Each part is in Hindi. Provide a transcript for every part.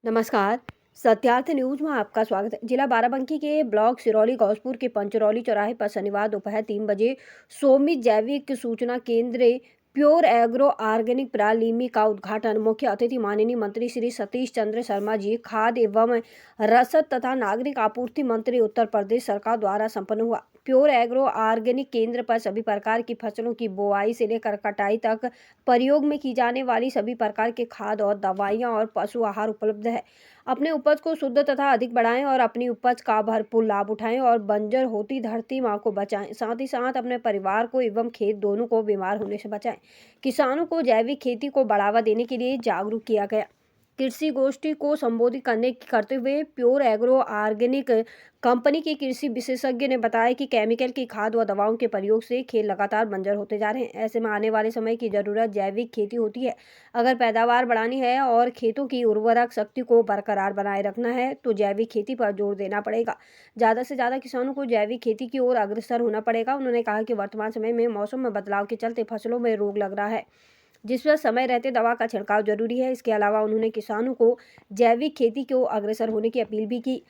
नमस्कार। सत्यार्थ न्यूज में आपका स्वागत है। जिला बाराबंकी के ब्लॉक सिरौली गौसपुर के पंचरौली चौराहे पर शनिवार दोपहर 3 बजे सोमित जैविक सूचना केंद्र प्योर एग्रो ऑर्गेनिक प्रालिमी का उद्घाटन मुख्य अतिथि माननीय मंत्री श्री सतीश चंद्र शर्मा जी, खाद्य एवं रसद तथा नागरिक आपूर्ति मंत्री उत्तर प्रदेश सरकार द्वारा संपन्न हुआ। प्योर एग्रो ऑर्गेनिक केंद्र पर सभी प्रकार की फसलों की बुआई से लेकर कटाई तक प्रयोग में की जाने वाली सभी प्रकार के खाद और दवाइयां और पशु आहार उपलब्ध है। अपने उपज को शुद्ध तथा अधिक बढ़ाएं और अपनी उपज का भरपूर लाभ उठाएं और बंजर होती धरती माँ को बचाएं। साथ ही साथ अपने परिवार को एवं खेत दोनों को बीमार होने से बचाएं। किसानों को जैविक खेती को बढ़ावा देने के लिए जागरूक किया गया। कृषि गोष्ठी को संबोधित करते हुए प्योर एग्रो ऑर्गेनिक कंपनी के कृषि विशेषज्ञ ने बताया कि केमिकल की खाद व दवाओं के प्रयोग से खेत लगातार बंजर होते जा रहे हैं। ऐसे में आने वाले समय की जरूरत जैविक खेती होती है। अगर पैदावार बढ़ानी है और खेतों की उर्वरक शक्ति को बरकरार बनाए रखना है तो जैविक खेती पर जोर देना पड़ेगा। ज़्यादा से ज़्यादा किसानों को जैविक खेती की ओर अग्रसर होना पड़ेगा। उन्होंने कहा कि वर्तमान समय में मौसम में बदलाव के चलते फसलों में रोग लग रहा है, जिस पर समय रहते दवा का छिड़काव जरूरी है। इसके अलावा उन्होंने किसानों को जैविक खेती की ओर अग्रसर होने की अपील भी की।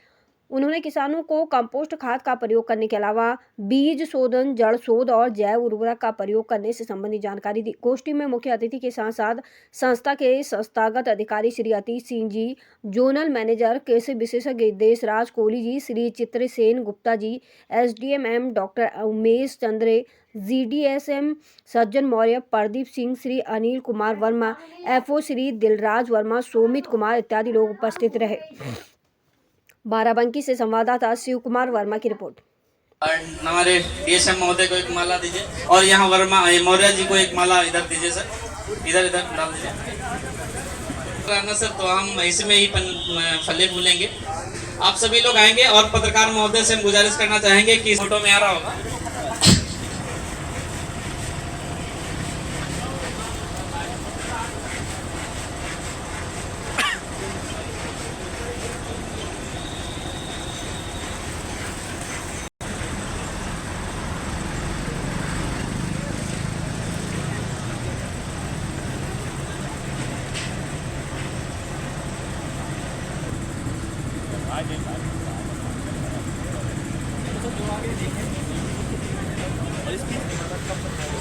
उन्होंने किसानों को कंपोस्ट खाद का प्रयोग करने के अलावा बीज शोधन, जड़ शोध और जैव उर्वरक का प्रयोग करने से संबंधित जानकारी दी। गोष्ठी में मुख्य अतिथि के साथ साथ संस्था के संस्थागत अधिकारी श्री अतीश सिंह जी, जोनल मैनेजर कृषि विशेषज्ञ Deshraj Kohli ji, Shri Chitrasen Gupta ji, SDM doctor Umesh Chandre, GDSM सज्जन मौर्य, प्रदीप सिंह, श्री अनिल कुमार वर्मा, FO श्री दिलराज वर्मा, सोमित कुमार इत्यादि लोग उपस्थित रहे। बाराबंकी से संवाददाता शिव कुमार वर्मा की रिपोर्ट। हमारे DSM महोदय को एक माला दीजिए और यहाँ वर्मा मौर्य जी को एक माला इधर दीजिए सर, इधर डाल दीजिए सर। तो हम इसमें ही फले फूलेंगे। आप सभी लोग आएंगे और पत्रकार महोदय से हम गुजारिश करना चाहेंगे कि फोटो में आ रहा होगा।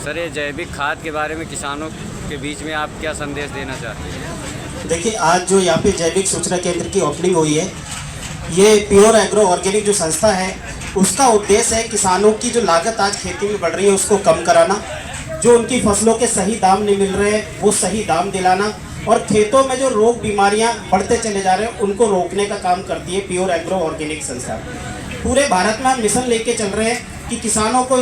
सर, ये जैविक खाद के बारे में किसानों के बीच में आप क्या संदेश देना चाहते हैं? देखिए, आज जो यहाँ पे जैविक सूचना केंद्र की ओपनिंग हुई है, ये प्योर एग्रो ऑर्गेनिक जो संस्था है उसका उद्देश्य है किसानों की जो लागत आज खेती में बढ़ रही है उसको कम कराना, जो उनकी फसलों के सही दाम नहीं मिल रहे हैं वो सही दाम दिलाना, और खेतों में जो रोग बीमारियां बढ़ते चले जा रहे हैं उनको रोकने का काम करती है प्योर एग्रो ऑर्गेनिक संस्था। पूरे भारत में हम मिशन लेके चल रहे हैं कि किसानों को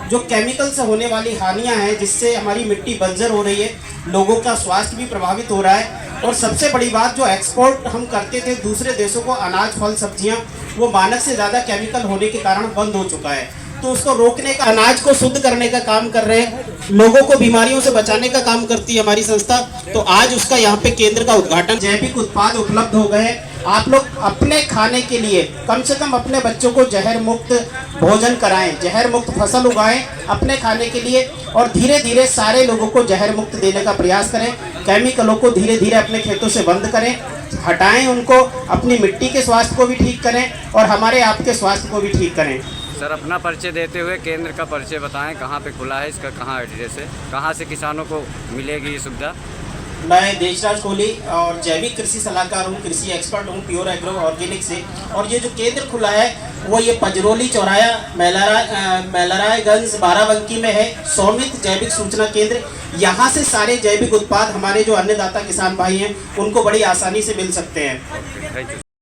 जो केमिकल से होने वाली हानियां हैं, जिससे हमारी मिट्टी बंजर हो रही है, लोगों का स्वास्थ्य भी प्रभावित हो रहा है, और सबसे बड़ी बात जो एक्सपोर्ट हम करते थे दूसरे देशों को अनाज, फल, सब्जियां, वो मानक से ज़्यादा केमिकल होने के कारण बंद हो चुका है। तो उसको रोकने का, अनाज को शुद्ध करने का काम कर रहे हैं, लोगों को बीमारियों से बचाने का काम करती है हमारी संस्था। तो आज उसका यहाँ पे केंद्र का उद्घाटन। जैविक उत्पाद उपलब्ध हो गए। आप लोग अपने खाने के लिए कम से कम अपने बच्चों को जहर मुक्त भोजन कराएं, जहर मुक्त फसल उगाएं अपने खाने के लिए, और धीरे धीरे सारे लोगों को जहर मुक्त देने का प्रयास करें। केमिकलों को धीरे धीरे अपने खेतों से बंद करें, हटाएं उनको, अपनी मिट्टी के स्वास्थ्य को भी ठीक करें और हमारे आपके स्वास्थ्य को भी ठीक करें। सर, अपना परिचय देते हुए केंद्र का परिचय बताएं, कहाँ पे खुला है, इसका कहाँ एड्रेस है, कहाँ से किसानों को मिलेगी ये सुविधा? मैं देशराज कोहली और जैविक कृषि सलाहकार हूँ, कृषि एक्सपर्ट हूँ प्योर एग्रो ऑर्गेनिक से। और ये जो केंद्र खुला है वो ये पंचरौली चौराया मेलरायगंज बाराबंकी में है, सोमित जैविक सूचना केंद्र। यहाँ से सारे जैविक उत्पाद हमारे जो अन्नदाता किसान भाई हैं उनको बड़ी आसानी से मिल सकते हैं।